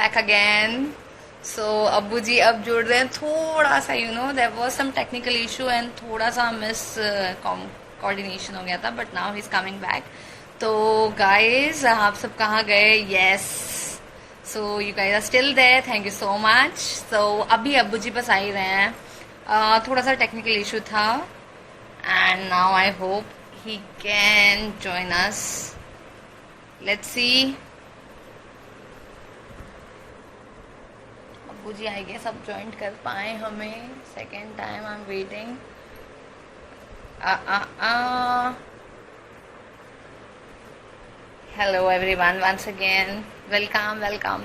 Back again. सो अब्बू जी अब जुड़ रहे हैं थोड़ा सा. There was some technical issue and थोड़ा सा मिस कोऑर्डिनेशन हो गया था, but now he is coming back. तो गाइस, आप सब कहाँ गए? Yes. So you guys are still there. Thank you so much. So अभी अब्बू जी बस आ ही रहे हैं. थोड़ा सा टेक्निकल इशू था and now I hope he can join us. Let's see. Abu ji I guess अब ज्वाइन कर पाए हमें. Second time I am waiting. Hello everyone once again. Welcome welcome.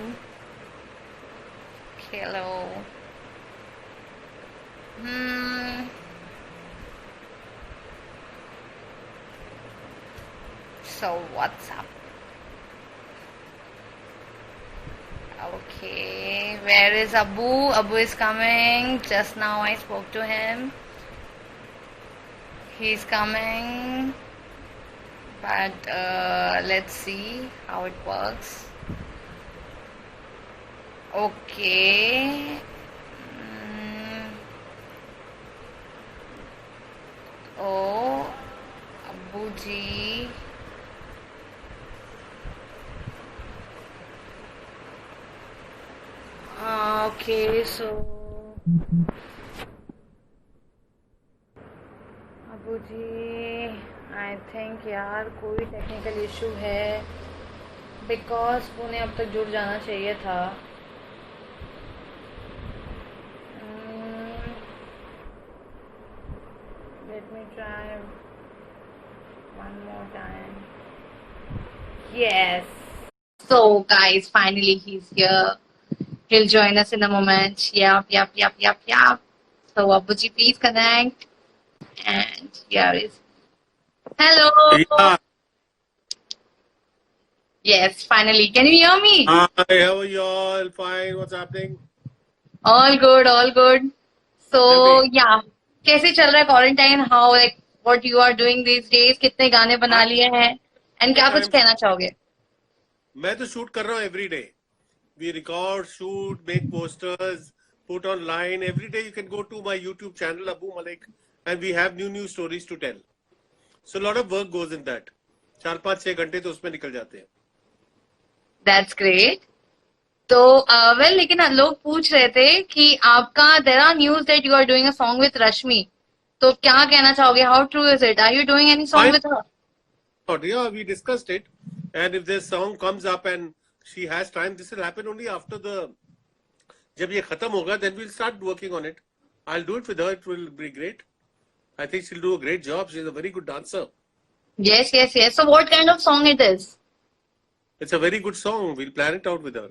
Hello. hmm so what's up? Okay, where is Abu? Abu is coming. Just now I spoke to him. He's coming. But let's see how it works. Okay. Oh, Abu ji. Okay, so Abu ji, I think यार कोई technical issue है, because Pune अब तक जुड़ जाना चाहिए था. Let me try one more time. Yes. So guys, finally he's here. He'll join us in a moment. Yep. So Abu ji, please connect. And here is. Hello. Yeah. Yes, finally. Can you hear me? Hi, how are you all? Fine. What's happening? All good, all good. So Tell me. yeah, कैसे चल रहा है quarantine? How, like, what you are doing these days? कितने गाने बना I, लिए हैं? And क्या कुछ I'm, कहना चाहोगे? मैं तो शूट कर रहा हूँ every day. We record, shoot, make posters, put online. Every day you can go to my YouTube channel, Abu Malik, and we have new stories to tell. So a lot of work goes in that. 4-5-6 घंटे तो उसमें निकल जाते हैं. That's great. तो well, लेकिन लोग पूछ रहे थे कि आपका there are news that you are doing a song with Rashmi. तो क्या कहना चाहोगे? How true is it? Are you doing any song Fine. With her? Yeah, we discussed it. And if this song comes up and she has time, this will happen only after जब ये खत्म होगा, then we'll start working on it. I'll do it with her. It will be great. I think she'll do a great job. She's a very good dancer. Yes. So what kind of song it is? It's a very good song. We'll plan it out with her.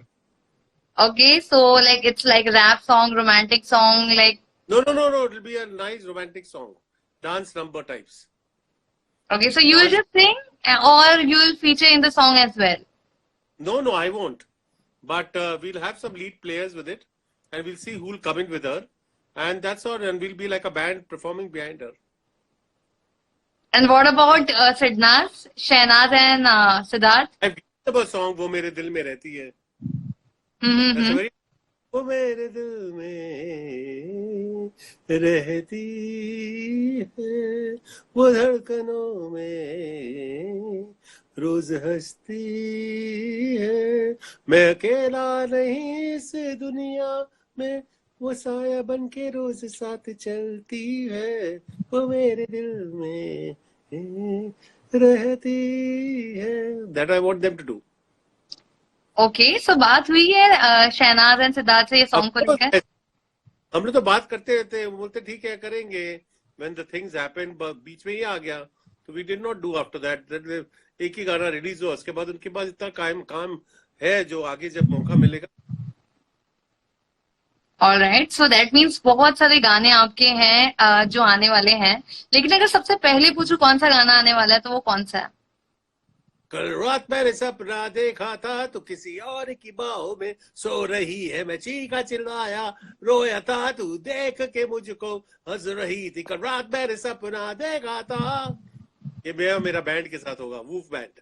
Okay, so like it's like rap song, romantic song, like. No. It'll be a nice romantic song. Dance number types. Okay, so you will Dance. just sing, or you will feature in the song as well? No, I won't. But we'll have some lead players with it. And we'll see who'll come in with her. And that's all. And we'll be like a band performing behind her. And what about Shehnaz and Siddharth? And the song, वो मेरे दिल में रहती है. That's a Mm-hmm. very वो मेरे दिल में रहती है, वो धड़कनों में रोज हंसती है, मैं अकेला नहीं इस दुनिया में, वो साया बन के रोज साथ चलती है, वो मेरे दिल में रहती है. That I want them to do. Okay, so बात हुई है शहनाज एंड सिद्धार्थ से ये सॉन्ग को लेकर? हम लोग तो बात करते रहते हैं, बोलते ठीक है करेंगे. When the things happen, बीच में ये आ गया, तो we did not do after that. एक ही गाना रिलीज हुआ, उसके बाद उनके पास इतना काम है जो आगे जब मौका मिलेगा. ऑलराइट, सो दैट मीन्स बहुत सारे गाने आपके हैं जो आने वाले हैं. लेकिन अगर सबसे पहले पूछूं कौन सा गाना आने वाला है, तो वो कौन सा है? कल रात मैंने सपना देखा था, तो किसी और की बाहों में सो रही है, मैं चीखा चिल्लाया रोया था, तू देख के मुझको हंस रही थी. कल रात मैंने सपना देखा था. ये मेरा बैंड के साथ होगा, वूफ बैंड.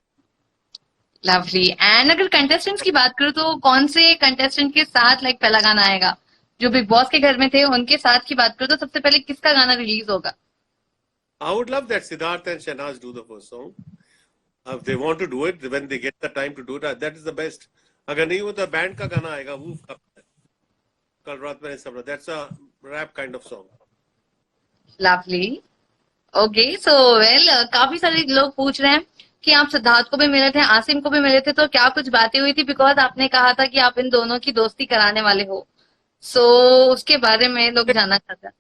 लवली। एंड अगर कंटेस्टेंट्स की बात करूँ तो कौन से कंटेस्टेंट के साथ लाइक पहला गाना आएगा? जो बिग बॉस के घर में थे उनके साथ की बात करूँ तो सबसे पहले किसका गाना रिलीज होगा? I would love that Siddharth and Shahnaz do the first song. If they want to do it, when they get the time to do it, that is the best. अगर नहीं हो तो बैंड का गाना आएगा, वो कल रात मैंने सुना. That's a rap kind of song. Lovely. Okay so well, काफी सारे लोग पूछ रहे हैं कि आप सिद्धार्थ को भी मिले थे, आसिम को भी मिले थे, तो क्या कुछ बातें हुई थी? बिकॉज आपने कहा था कि आप इन दोनों की दोस्ती कराने वाले हो। सो उसके बारे में लोग जानना चाहते हैं।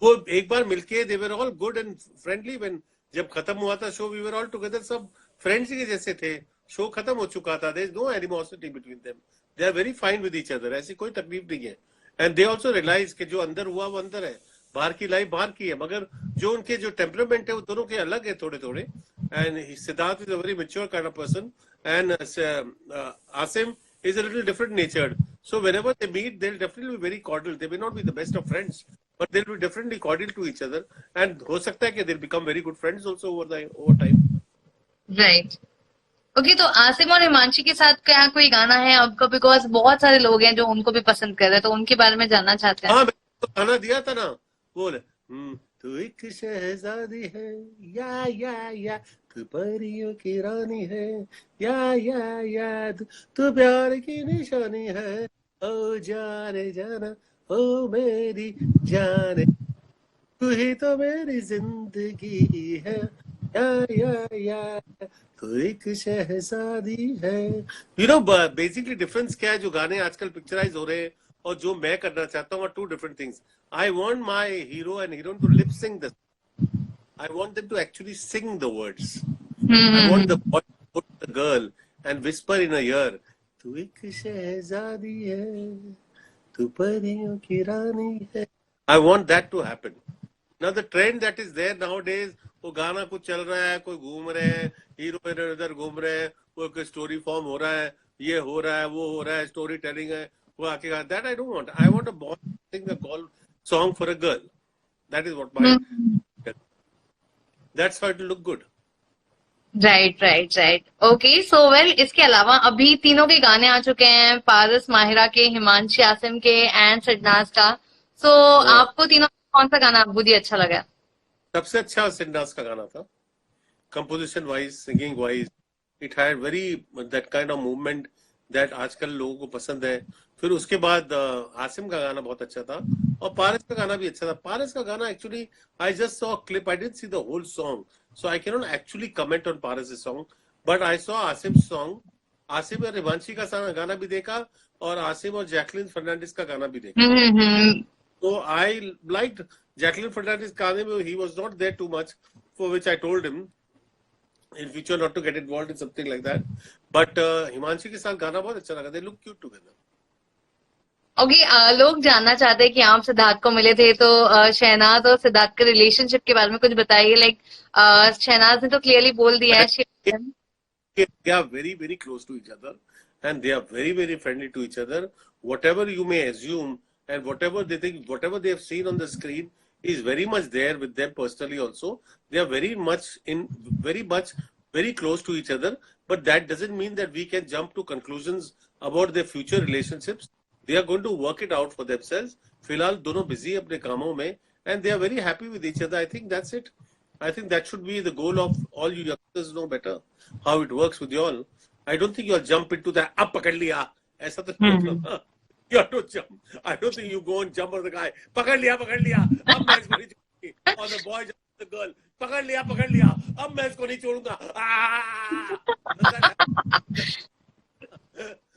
वो एक बार मिलके they were all good and friendly when जब खत्म हुआ था show, we were all together, सब फ्रेंड्स के जैसे थे. शो खत्म हो चुका था. there is no animosity between them. they are very fine with each other. ऐसी कोई तकलीफ नहीं है. and they also realize कि जो अंदर हुआ वो अंदर है, बाहर की लाइफ बाहर की है. मगर जो उनके जो टेम्परामेंट है वो दोनों के अलग है थोड़े थोड़े. and Siddharth is a very mature kind of person, and Asim is a little different natured. So whenever they meet, they'll definitely be very cordial. They may not be the best of friends, but they'll be definitely cordial to each other. And हो सकता है कि they'll become very good friends also over time. Right. Okay तो आसिम और हिमांशी के साथ क्या कोई गाना है आपका? बिकॉज बहुत सारे लोग हैं जो उनको भी पसंद कर रहे हैं, तो उनके बारे में जानना चाहते हैं। हाँ, मैंने तो गाना दिया था ना, बोल तू एक शहजादी है या तू परियों की रानी है या तू प्यार की निशानी है, ओ जाने जाना, ओ मेरी जाने, तू ही तो मेरी जिंदगी है या तू एक शहजादी है. यू नो बेसिकली डिफरेंस क्या है? जो गाने आजकल पिक्चराइज हो रहे हैं और जो मैं करना चाहता हूँ, two different things. I want my hero and heroine to lip sync this. I want them to actually sing the words. I want the boy to put the girl and whisper in a ear, तू एक शहजादी है, तू परियों की रानी है. I want that to happen. Now the trend that is there nowadays, वो गाना कुछ चल रहा है, कोई घूम रहे हैं, हीरो इधर घूम रहे हैं, कोई स्टोरी फॉर्म हो रहा है, ये हो रहा है, वो हो रहा है, स्टोरी टेलिंग है, वो आके गा. That I don't want. I want a boy sing a call song for a girl. That is what my. That's how it will look good. Right right right. Okay so well, इसके अलावा अभी तीनों के गाने आ चुके हैं, पारस माहिरा के, हिमांशी आसिम के एंड सिडनाज का। सो आपको तीनों में कौन सा गाना अब्बू जी अच्छा लगा? सबसे अच्छा सिडनाज का गाना था. Composition wise, singing wise, it had very that kind of movement that आजकल लोगों को पसंद है. फिर उसके बाद आसिम का गाना बहुत अच्छा था और पारस का गाना भी अच्छा था. पारस का गाना actually I just saw a clip. I didn't see the whole song, so I cannot actually comment on Paras's song. But I saw Asim's song. Asim और हिमांशी का गाना भी देखा और आसिम और जैकलिन फर्नांडिस का गाना भी देखा. So I liked Jacqueline Fernandez गाने में. He was not there too much, for which I told him in future not to get involved in something like that. But Himanshi के साथ गाना बहुत अच्छा लगा. They look cute together. Okay लोग जानना चाहते हैं कि आप सिद्धार्थ को मिले थे, तो शहनाज और सिद्धार्थ के रिलेशनशिप के बारे में कुछ बताइए। लाइक शहनाज ने तो क्लियरली बोल दिया है They are very very close to each other and they are very very friendly to each other. Whatever you may assume and whatever they think, whatever they have seen on the screen is very much there with them personally also. They are very much very close to each other, but that doesn't mean that we can jump to conclusions about their future relationships. They are going to work it out for themselves. फिलहाल दोनों busy अपने कामों में and they are very happy with each other. I think that's it. I think that should be the goal of all you youngsters. Know better how it works with you all. I don't think you'll jump into that. अब पकड़ लिया ऐसा तो नहीं होता. You have to jump. I don't think you go and jump on the guy. पकड़ लिया. अब मैं इसको नहीं छोड़ूंगी. Or the boy jumps the girl. पकड़ लिया. अब मैं इसको नहीं छोड़ूंगा.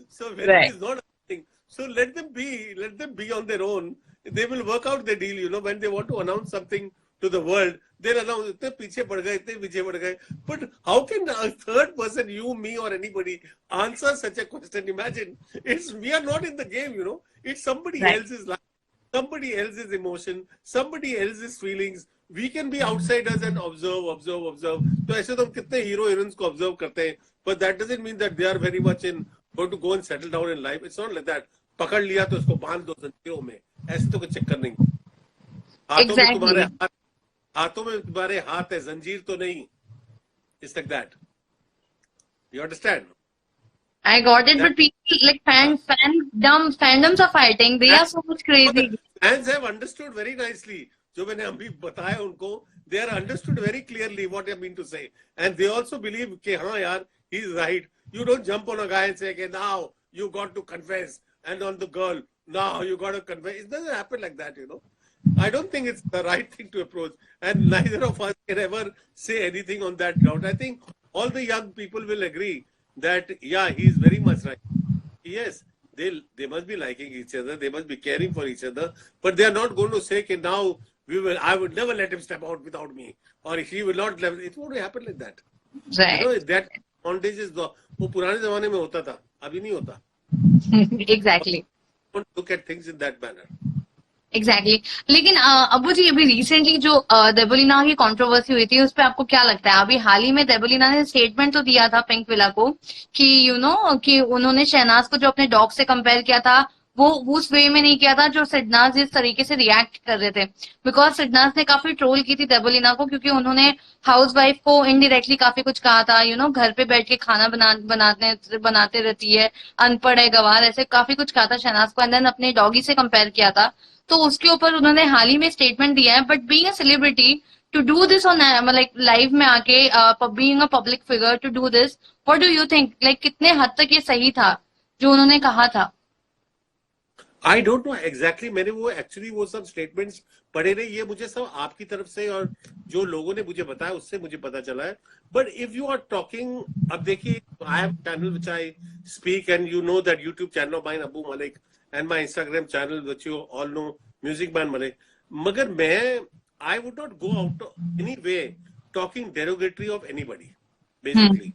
So when it is not happening, so let them be on their own. They will work out the deal. You know, when they want to announce something to the world, they'll announce इतने पीछे पड़ गए. But how can a third person, you, me, or anybody, answer such a question? Imagine, we are not in the game. You know, it's somebody else's life, somebody else's emotion, somebody else's feelings. We can be outsiders and observe. तो ऐसे तो हम कितने hero heroines को observe करते हैं. But that doesn't mean that they are very much going to go and settle down in life. It's not like that. पकड़ लिया तो उसको बांध दो जंजीरों में. ऐसे तो कुछ चक्कर नहीं. हाथों में तुम्हारे हाथ है, जंजीर तो नहीं. It's like that. You understand? I got it, That, but people like fandoms are fighting. They are that so much crazy. fans have understood very nicely. जो मैंने अभी बताया उनको, they are understood very clearly what I mean to say, and they also believe कि हाँ यार, he's right. You don't jump on a guy and say, okay, now you got to confess, and on the girl, now you got to confess. It doesn't happen like that, you know. I don't think it's the right thing to approach, and neither of us can ever say anything on that ground. I think all the young people will agree that yeah, he's very much right. Yes, they must be liking each other, they must be caring for each other, but they are not going to say that now I would never let him step out without me, or he will not let. It won't happen like that. You Right. know that bondage is the वो पुराने जमाने में होता था, अभी नहीं होता. Exactly. Don't look at things in that manner. Exactly लेकिन अब्बू जी अभी रिसेंटली जो देबोलीना की कंट्रोवर्सी हुई थी उस पर आपको क्या लगता है? अभी हाल ही में देबोलीना ने स्टेटमेंट तो दिया था पिंक विला को कि कि उन्होंने शहनाज को जो अपने डॉग से कंपेयर किया था वो उस वे में नहीं किया था जो सिडनाज जिस तरीके से रिएक्ट कर रहे थे, बिकॉज सिडनाज ने काफी ट्रोल की थी देबोलीना को क्योंकि उन्होंने हाउस वाइफ को इनडायरेक्टली काफी कुछ कहा था, घर पे बैठ के खाना बनाते रहती है, अनपढ़ है, गवार, ऐसे काफी कुछ कहा था शहनाज को, एंड देन अपने डॉगी से कंपेयर किया था. तो उसके ऊपर उन्होंने हाल ही में स्टेटमेंट दिया है, but being a celebrity to do this on like live में आके being a public figure to do this, what do you think, like कितने हद तक ये सही था जो उन्होंने कहा था? आई डोंट नो एग्जैक्टली, मैंने वो सब स्टेटमेंट्स पढ़े नहीं, ये मुझे सब आपकी तरफ से और जो लोगों ने मुझे बताया उससे मुझे पता चला है. But if you are talking, अब देखिए, I have channel which I speak and you know that YouTube channel of mine Abu Malik and my Instagram channel, which you all know, Music Man Malik. मगर मैं I would not go out any way talking derogatory of anybody, basically.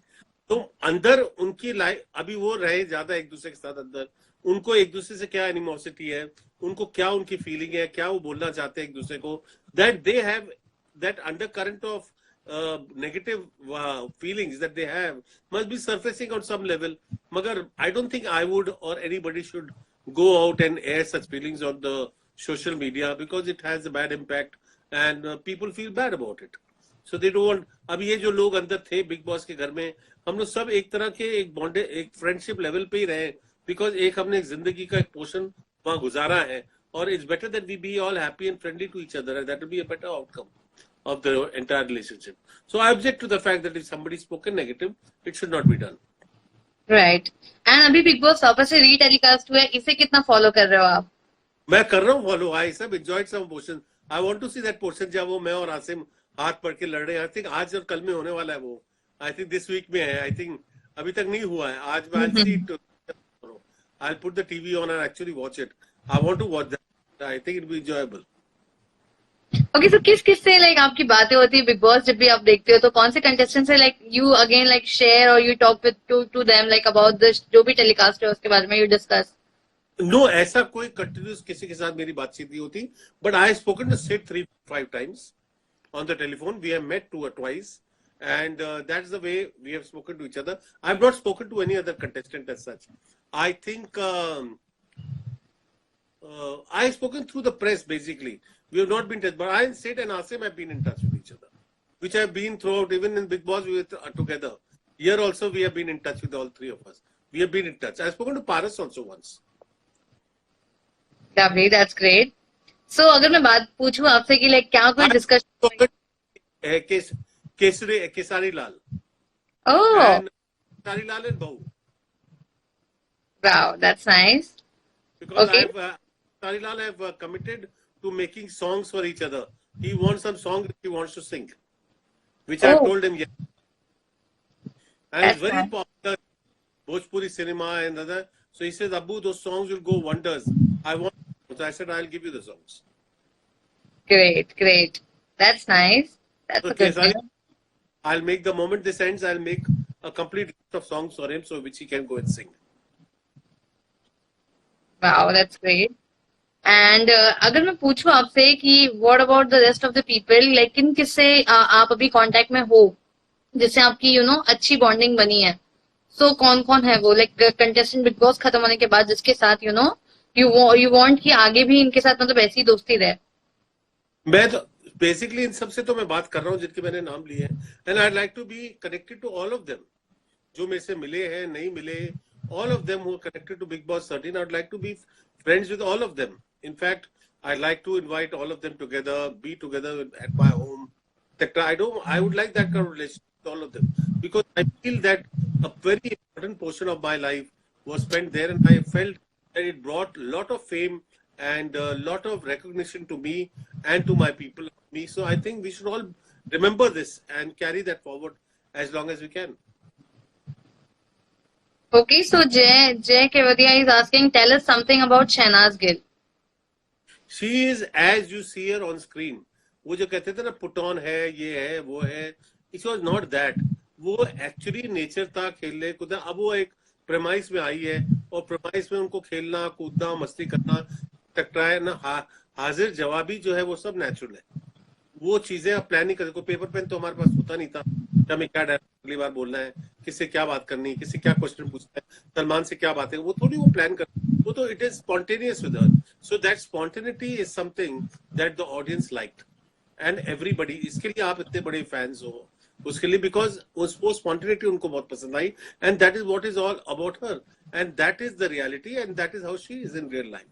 तो अंदर उनकी life, अभी वो रहे ज्यादा एक दूसरे के साथ, अंदर उनको एक दूसरे से क्या एनिमोसिटी है, उनको क्या उनकी फीलिंग है, क्या वो बोलना चाहते हैं एक दूसरे को, that they have that undercurrent of negative feelings that they have must be surfacing on some level. मगर I don't think I would or anybody should go out and air such feelings on the social media because it has a bad impact and people feel bad about it. So they don't want. अब ये जो लोग अंदर थे big boss के घर में, हम लोग सब एक तरह के एक बॉन्डे, एक फ्रेंडशिप लेवल पे ही रहे, बिकॉज एक हमने जिंदगी का एक पोर्शन वहां गुजारा है, और it's better that we be all happy and friendly to each other, that will be a better outcome of the entire relationship. So I object to the fact that if somebody spoken negative, it should not be done. Right. And अभी big boss वापस से retelecast हुआ है, इसे कितना follow कर रहे हो आप? मैं कर रहा हूँ फॉलो. आई सब enjoyed some portion. I want to see that portion जब वो मैं और आसिम हाथ पढ़ के लड़ रहे हैं. आई थिंक आज और कल में होने वाला है वो. आई थिंक दिस वीक में है. आई थिंक अभी तक नहीं हुआ है. आज मैं I see it. I put the TV on and actually watch it. I want to watch that. I think it be enjoyable. Okay, so किस किस से लाइक आपकी बातें होती है बिग बॉस जब भी आप देखते हो, तो कौन से कंटेस्टेंट से like you again like share और you talk with to them like about this जो भी टेलीकास्ट है उसके बारे में यू डिस्कस? नो, ऐसा कोई कंटिन्यूस किसी के साथ मेरी बातचीत नहीं होती, but I have spoken to Sid 3-5 times on the telephone. We have met 2 or twice, and that's the way we have spoken to each other. I have not spoken to any other contestant as such. I think I have spoken through the press basically. We have not been in touch, but I and Sid and Asim have been in touch with each other, which have been throughout. Even in Big Boss, we were together. Here also, we have been in touch with all 3 of us. We have been in touch. I have spoken to Paras also once. Lovely, that's great. So अगर मैं बात पूछूं आपसे कि like क्या कोई discussion? Kesari Lal. Oh, And Kesari Lal and Bahu. wow, that's nice. Because Okay. Kesari Lal have committed to making songs for each other. He wants some song that he wants to sing, which I told him yes. And That's it's very nice. popular, Bhojpuri cinema and other. So he says, Abu, those songs will go wonders. I want. So I said, I'll give you the songs. Great, great. That's nice. That's So a good Kesari, thing. I'll make the moment this ends, I'll make a complete list of songs for him, so which he can go and sing. Wow, that's great. And अगर मैं पूछूं आपसे कि what about the rest of the people, लेकिन किससे आप अभी contact में हो जिससे आपकी अच्छी बॉन्डिंग बनी है? सो कौन कौन है वो लाइक कंटेस्टेंट बिग बॉस खत्म होने के बाद जिसके साथ यू वांट कि आगे भी इनके साथ मतलब ऐसी दोस्ती रहे? मैं तो बेसिकली इन सबसे तो मैं बात कर रहा हूँ जिनके मैंने नाम लिए हैं, and I like to be connected to all of them. जो मेरे से मिले हैं, नहीं मिले, all of them who are connected to Big Boss 13, I'd like to be friends with all of them. In fact, I'd like to invite all of them together, be together at my home. I would like that kind of relationship with all of them because I feel that a very important portion of my life was spent there, and I felt that it brought a lot of fame and a lot of recognition to me and to my people. So I think we should all remember this and carry that forward as long as we can. Okay, so Jay Kevadia is asking, tell us something about Shehnaz Gill. She is as you see her on screen. वो जो कहते थे ना put on है, ये है, वो है, इट वाज नॉट दैट. वो एक्चुअली नेचर था, खेलने कूदना. अब वो एक प्रेमाइस में आई है और प्रेमाइस में उनको खेलना कूदना मस्ती करना टकराना हाजिर जवाबी जो है वो सब नेचुरल है. वो चीजें आप प्लान नहीं करते. कोई पेपर पेन तो हमारे पास होता नहीं था. हमें क्या अगली बार बोलना है, किससे क्या बात करनी, किससे क्या क्वेश्चन पूछना है, सलमान से क्या बात है, वो थोड़ी वो प्लान करते. वो तो it is spontaneous with her. So that spontaneity is something that the audience liked and everybody. इसके लिए आप इतने बड़े फैंस हो उसके लिए, बिकॉज वो स्पॉन्टेनिटी उनको बहुत पसंद आई and that is what is all about her and that is the reality and that is how she is in real life.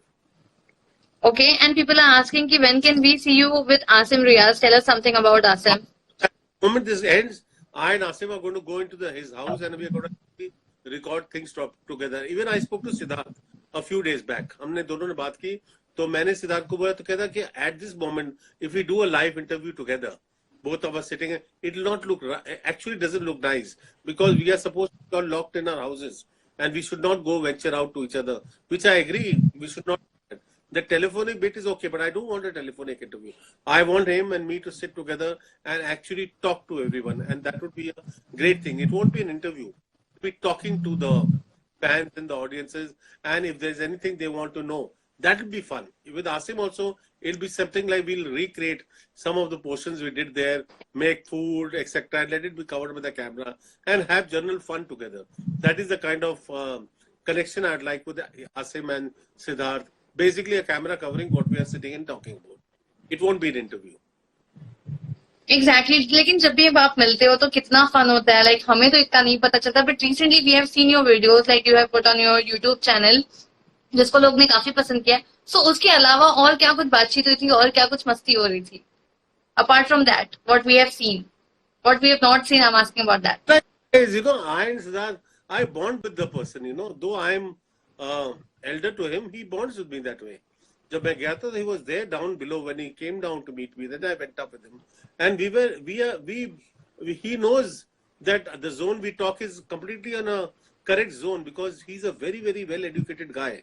Okay, and people are asking ki when can we see you with Asim Riaz? Tell us something about Asim. The moment this ends, I and Asim are going to go into his house and we are going to record things together. Even I spoke to Siddharth a few days back. हमने दोनों ने बात की तो मैंने सिद्धार्थ को बोला तो कहता कि at this moment if we do a live interview together, both of us sitting, it will not look, actually doesn't look nice because we are supposed to be all locked in our houses and we should not go venture out to each other, which I agree we should not. The telephonic bit is okay, but I don't want a telephonic interview. I want him and me to sit together and actually talk to everyone, and that would be a great thing. It won't be an interview. We'll be talking to the fans and the audiences, and if there's anything they want to know, that will be fun. With Asim also, it'll be something like we'll recreate some of the portions we did there, make food, etc., and let it be covered with the camera, and have general fun together. That is the kind of connection I'd like with Asim and Siddharth. Basically a camera covering what we are sitting and talking about. It won't be an interview. Exactly. लेकिन जब भी आप मिलते हो तो कितना fun होता है. Like हमें तो इतना नहीं पता चलता. But recently we have seen your videos, like you have put on your YouTube channel, जिसको लोग ने काफी पसंद किया. So उसके अलावा और क्या कुछ बातचीत हुई थी और क्या कुछ मस्ती हो रही थी? Apart from that, what we have seen, what we have not seen, I'm asking about that. You know, I and Siddharth, I bond with the person. You know, though I'm elder to him, he bonds with me that way. जब मैं गया था, he was there down below when he came down to meet me. Then I went up with him, and he knows that the zone we talk is completely on a correct zone because he's a very very well educated guy,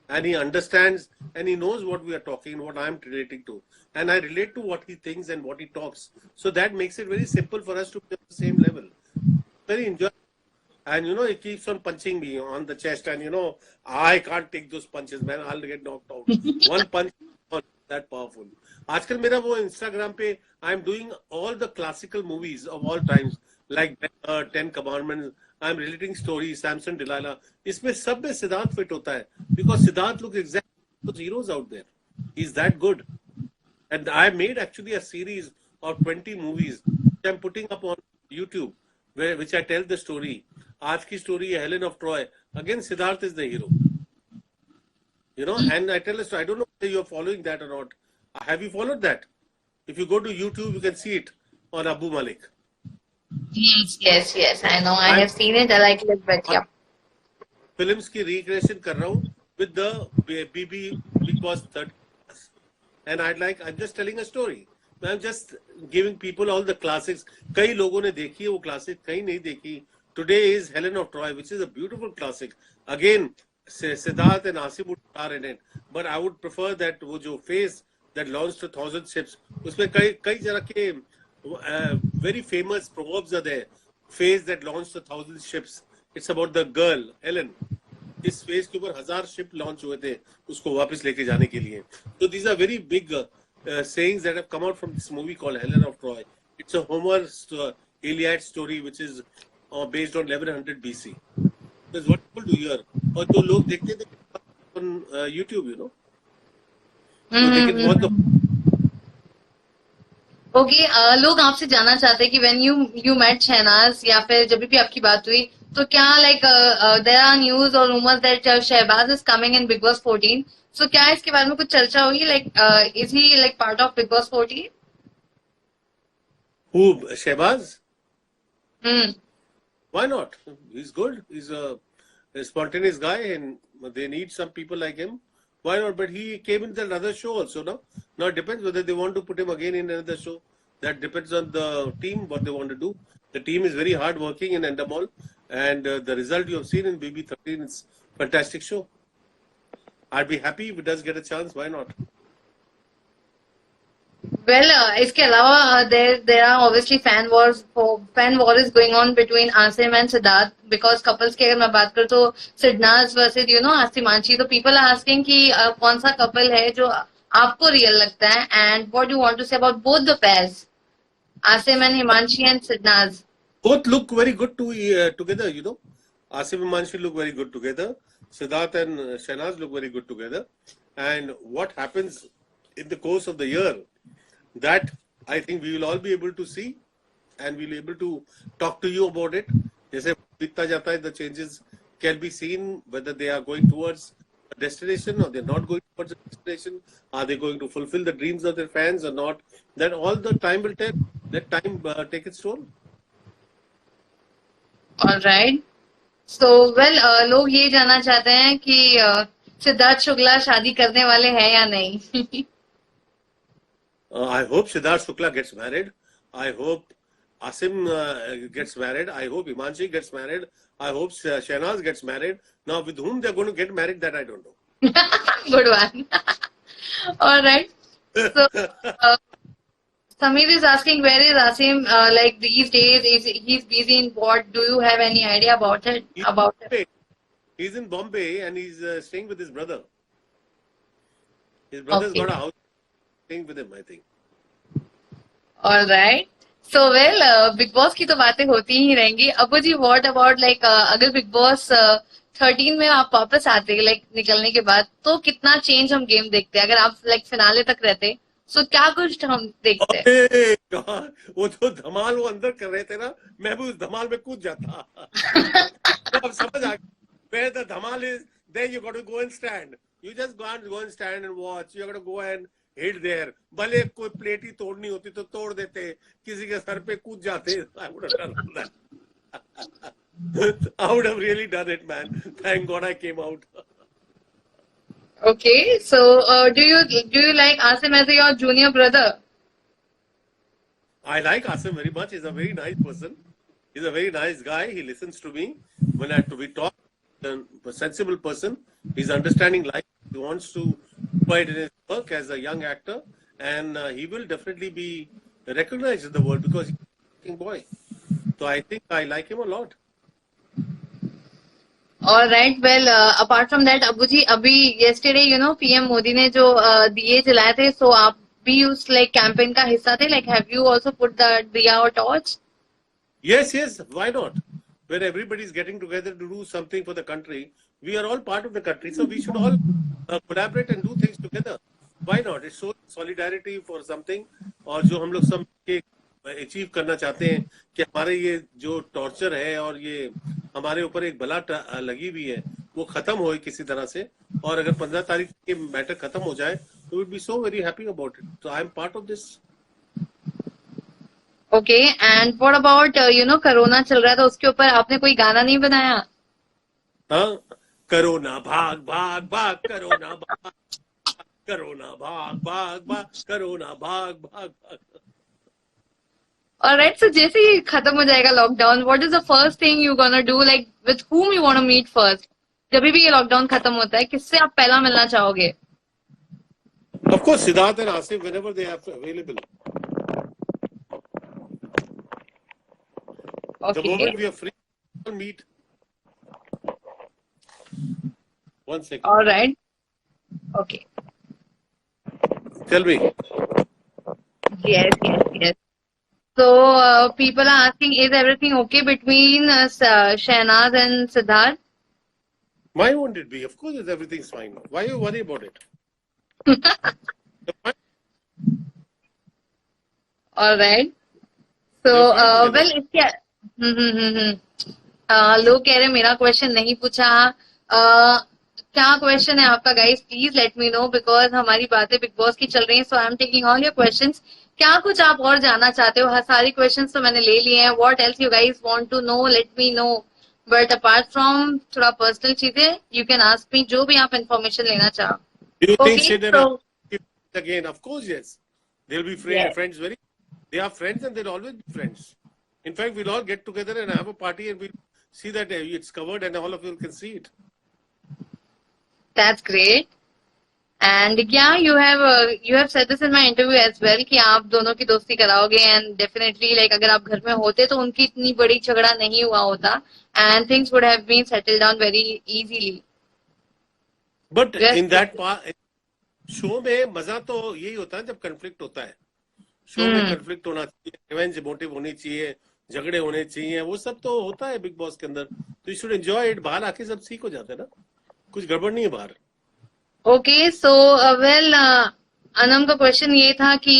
and he understands and he knows what we are talking, what I'm relating to, and I relate to what he thinks and what he talks. So that makes it very simple for us to be on the same level. Very enjoyable. And you know, he keeps on punching me on the chest, and you know, I can't take those punches, man. I'll get knocked out. One punch is not that powerful. आजकल मेरा वो Instagram पे I'm doing all the classical movies of all times, like Ten Commandments. I'm relating stories, Samson, Delilah. इसमें सब में Siddharth fit होता है because Siddharth looks exactly like those heroes out there. He's that good. And I made actually a series of 20 movies which I'm putting up on YouTube, which I tell the story. आज की story है Helen of Troy. Again, Siddharth is the hero. You know, and I tell a story. I don't know whether you're following that or not. Have you followed that? If you go to YouTube, you can see it on Abu Malik. Yes. I know. I have seen it. I like it, but yeah. Films की recreation कर रहा हूँ with the Big Boss 30. And I'm just telling a story. I'm just giving people all the classics. कई लोगों ने देखी है वो classic, कई नहीं देखी. Today is Helen of Troy, which is a beautiful classic. Again, Siddharth and Asim would star in it, but I would prefer that वो जो phase that launched 1,000 ships, उसमें कई तरह के very famous proverbs are there. Phase that launched 1,000 ships. It's about the girl Helen. इस phase के ऊपर 1,000 ship launch हुए थे उसको वापस लेके जाने के लिए. So these are very big sayings that have come out from this movie called Helen of Troy. It's a Homer's Iliad story which is based on 1100 BC. It's wonderful to hear. और जो लोग देखते थे on YouTube, you know. तो they can watch the. Okay, लोग आपसे जानना चाहते हैं कि when you met Shehnaz या फिर जब भी आपकी बात हुई, तो क्या like there are news or rumors that Shehbaz is coming in Big Boss 14. So क्या इसके बारे में कुछ चर्चा होगी? Like is he like part of Big Boss 14? Who, Shehbaz? Hmm. Why not? He's good. He's a spontaneous guy, and they need some people like him. Why not? But he came in another show also, no? Now it depends whether they want to put him again in another show. That depends on the team, what they want to do. The team is very hard working in Endemol, and the result you have seen in BB13 is fantastic show. I'd be happy if it does get a chance. Why not? Well, इसके अलावा there are obviously fan war is going on between Asim and Siddharth because couples की अगर मैं बात करूँ तो Sidnaz versus Asimanshi, तो people are asking कि कौन सा couple है जो आपको real लगता है, and what do you want to say about both the pairs, Asim and Himanshi and Sidnaz? Both look very good together, Asim and Himanshi look very good together. Siddharth and Shehnaz look very good together. And what happens in the course of the year, that I think we will all be able to see, and we'll be able to talk to you about it. जैसे बीतता जाता है, the changes can be seen, whether they are going towards a destination or they're not going towards a destination. Are they going to fulfill the dreams of their fans or not? That all the time will tell. Let time take its toll. All right. So well, लोग ये जानना चाहते हैं कि सिद्धार्थ शुक्ला शादी करने वाले हैं या नहीं? I hope Siddharth Shukla gets married. I hope Asim gets married. I hope Himanshi gets married. I hope Shehnaz gets married. Now, with whom they're going to get married, that I don't know. Good one. All right. So, Samir is asking, where is Asim like these days? He's busy in what? Do you have any idea about it? He's in Bombay and he's staying with his brother. His brother's got a house. Staying with him, I think. All right. So well, Big Boss की तो बातें होती ही रहेंगी. अबू जी, what about like अगर Big Boss 13 में आप वापस आते like निकलने के बाद, तो कितना चेंज हम गेम देखते हैं? अगर आप like फिनाले तक रहते, so क्या कुछ हम देखते हैं? वो तो धमाल वो अंदर कर रहे थे ना, मैं भी उस धमाल में कूद जाता. अब समझ आ गया. Where the dhamal is, then you got to go and stand. You just can't go and stand and watch. You got to go and hit there. भले कोई प्लेट ही तोड़नी होती तो तोड़ देते, किसी के सर पे कूद जाते. I would have done that. I would have really done it, man. Thank God I came out. Okay, so do you like Asim as your junior brother? I like Asim very much. He's a very nice person. He's a very nice guy. He listens to me when we talk. A sensible person. He's understanding life. He wants to provide in his work as a young actor, and he will definitely be recognized in the world because he's a young boy. So I think I like him a lot. All right. Well, apart from that, Abu ji, abhi yesterday, PM Modi ने जो दिए जलाए थे, so आप भी उस like campaign का हिस्सा थे? Like, have you also put the diya or torch? Yes. Why not? When everybody is getting together to do something for the country, we are all part of the country, so we should all collaborate and do things together. Why not? It shows solidarity for something, और जो हम लोग सब के achieve करना चाहते हैं कि हमारे ये जो टॉर्चर है और ये हमारे ऊपर एक बला लगी हुई है, वो खत्म होए किसी तरह से, और अगर 15 तारीख के मैटर खत्म हो जाए, तो we'd be so very happy about it. So I am part of this. Okay, and what about corona चल रहा था, उसके ऊपर आपने कोई गाना नहीं बनाया? हाँ, कोरोना भाग भाग भाग, कोरोना भाग, कोरोना भाग भाग भाग, कोरोना भाग भाग भाग. Alright, so जैसे ही खत्म हो जाएगा lockdown, what is the first thing you gonna do? Like with whom you wanna meet first? जब भी ये लॉकडाउन खत्म होता है, किससे आप पहला मिलना चाहोगे? Of course, Siddharth and Asif whenever they are available. Okay. The moment we are free, we'll meet. One second. All right. Okay. Tell me. Yes. So people are asking, is everything okay between Shehnaz and Siddharth? Why won't it be? Of course, everything's fine. Why you worry about it? All right. So well, इसके लोग कह रहे हैं मेरा question नहीं पूछा। क्या question है आपका guys, please let me know, because हमारी बातें बिग बॉस की चल रही हैं, so I am taking all your questions. क्या कुछ आप और जानना चाहते हो? सारी क्वेश्चंस तो मैंने ले लिए हैं। What else you guys want to know, let me know. But apart from थोड़ा पर्सनल चीजें, यू कैन आस्क मी, जो भी आप इन्फॉर्मेशन लेना Do you चाहो। think ओके Sid and तो Abu again? Of course, yes. They'll be yes, friends. They are friends and they'll always be friends. In fact, we'll all get together and have a party and we'll see that it's covered and all of you can see it. that's great. And क्या you have said this in my interview as well कि आप दोनों की दोस्ती कराओगे, and definitely like अगर आप घर में होते तो उनकी इतनी बड़ी झगड़ा नहीं हुआ होता, and things would have been settled down very easily. But in that part, show में मजा तो यही होता है जब कन्फ्लिक्ट होता है। शो में कन्फ्लिक्ट होना चाहिए, रिवेंज मोटिव होनी चाहिए, झगड़े होने चाहिए, वो सब तो होता है बिग बॉस के अंदर। तो यू शुड एंजॉय इट। बाहर आके सब ठीक हो जाता है ना, कुछ गड़बड़ नहीं है बाहर। ओके सो वेल, अनम का क्वेश्चन ये था कि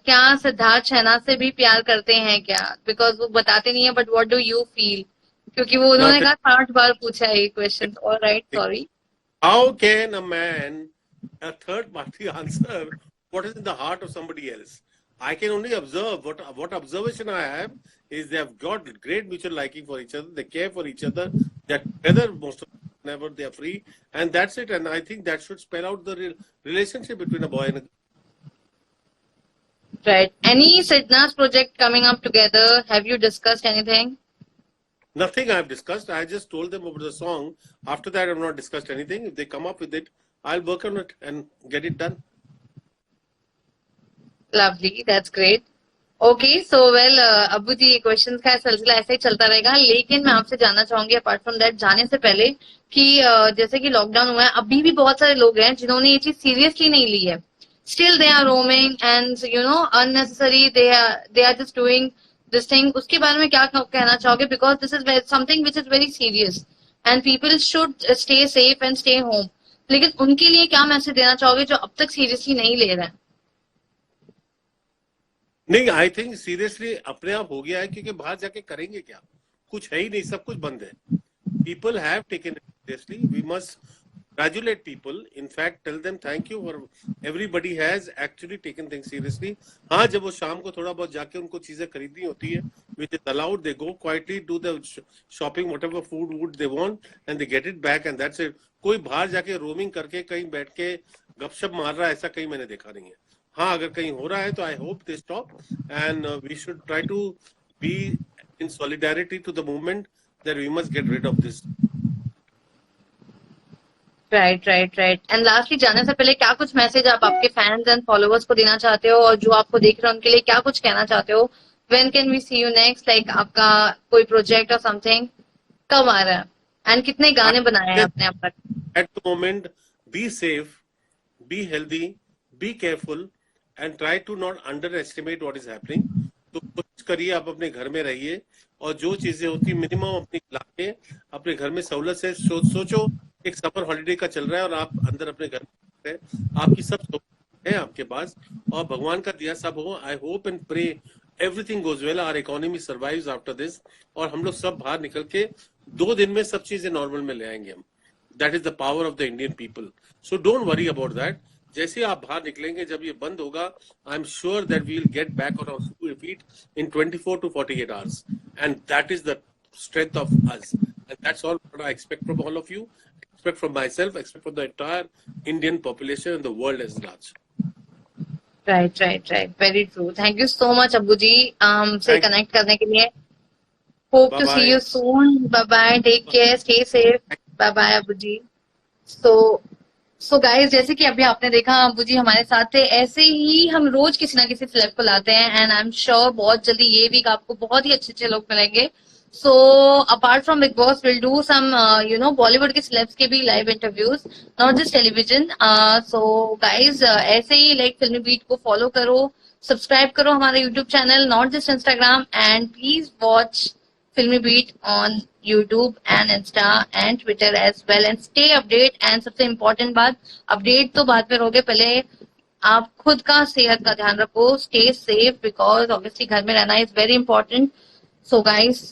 क्या सिद्धार्थ शहनाज से भी प्यार करते हैं क्या? बिकॉज वो बताते नहीं है, but what do you feel? क्योंकि वो उन्होंने कहा 60 बार पूछा है ये question. Alright, sorry. How can a man, a third party, answer what is in the heart of somebody else? I can only observe. What observation I have is they have got great mutual liking for each other. They care for each other. They're together most of the time whenever they are free, and that's it. And I think that should spell out the relationship between a boy and a girl. Right. Any Sidna's project coming up together? Have you discussed anything? Nothing I have discussed. I just told them about the song. After that, I have not discussed anything. If they come up with it, I'll work on it and get it done. Lovely, that's great. Okay so well अब्बू जी, questions का सिलसिला ऐसे ही चलता रहेगा, लेकिन मैं आपसे जानना चाहूंगी अपार्ट फ्रॉम दैट, जाने से पहले कि जैसे कि लॉकडाउन हुआ है, अभी भी बहुत सारे लोग हैं जिन्होंने ये चीज सीरियसली नहीं ली है। Still they are roaming and you know unnecessary they are just doing this thing. उसके बारे में क्या कहना चाहोगे? Because this is something which is very serious and people should stay safe and stay home. लेकिन उनके लिए क्या मैसेज देना चाहोगे जो अब तक सीरियसली नहीं ले रहे हैं? नहीं, आई थिंक सीरियसली अपने आप हो गया है, क्योंकि बाहर जाके करेंगे क्या? कुछ है ही नहीं, सब कुछ बंद है। People have taken it seriously. We must congratulate people. In fact, tell them thank you for everybody has actually taken things seriously. हाँ, जब वो शाम को थोड़ा बहुत जाके उनको चीजें खरीदनी होती है, which is allowed, they go quietly do the shopping, whatever food would they want, and they get it back, and that's it. कोई बाहर जाके रोमिंग करके कहीं बैठ के गपशप मार रहा है, ऐसा कहीं मैंने देखा नहीं है। हाँ, अगर कहीं हो रहा है तो I hope they stop, and we should try to be in solidarity to the movement that we must get rid of this. Right right right. And lastly, जाने से पहले क्या कुछ मैसेज आप आपके फैंस एंड फॉलोअर्स को देना चाहते हो, और जो आपको देख रहे हैं उनके लिए क्या कुछ कहना चाहते हो? When can we see you next? Like आपका कोई प्रोजेक्ट और समथिंग कब आ रहा है, एंड कितने गाने बनाए हैं आपने अब तक? At the moment, be safe, be healthy, be careful, and try to not underestimate what is happening. तो कोशिश करिए, आप अपने घर में रहिए, और जो चीजें होती मिनिमम अपनी लाके अपने घर में सहूलत से सोचो। एक समर हॉलिडे का चल रहा है और आप अंदर अपने घर में, आपकी सब है आपके पास, और भगवान का दिया सब हो। I hope and pray everything goes well, our economy survives after this, और हम लोग सब बाहर निकल के 2 दिन में सब चीजें नॉर्मल में ले आएंगे हम। That is the power of the Indian people, so don't worry about that. जैसे आप बाहर निकलेंगे, जब ये बंद होगा, I am sure that we will get back on our feet in 24 to 48 hours, and that is the strength of us, and that's all what I expect from all of you, expect from myself, expect from the entire Indian population and the world as large. Right right right, very true. Thank you so much Abbu ji हमसे connect करने के लिए। Hope to see you soon. Bye bye, take care, stay safe. Bye bye Abbu ji. So guys, जैसे कि अभी आपने देखा अब्बू जी हमारे साथ थे, ऐसे ही हम रोज किसी ना किसी सेलेब को लाते हैं, एंड आई एम श्योर बहुत जल्दी ये वीक आपको बहुत ही अच्छे अच्छे लोग मिलेंगे। So apart from Bigg Boss will do some Bollywood के सेलेब्स के भी live interviews, not just television. So guys, ऐसे ही लाइक फिल्मी बीट को फॉलो करो, सब्सक्राइब करो हमारे YouTube channel, not just Instagram, and please watch Filmi Beat on YouTube and insta and Twitter as well, and stay update. And सबसे important बात, update तो बाद में रहोगे, पहले आप खुद का सेहत का ध्यान रखो, स्टे सेफ, बिकॉज ऑब्वियसली घर में रहना is very important. So guys,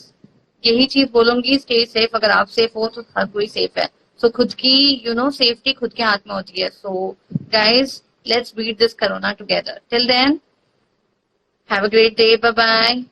यही चीज बोलूंगी, स्टे सेफ। अगर आप सेफ हो तो हर कोई सेफ है। सो खुद की सेफ्टी खुद के हाथ में होती है। So guys, let's beat this corona together. Till then, have a great day, bye bye.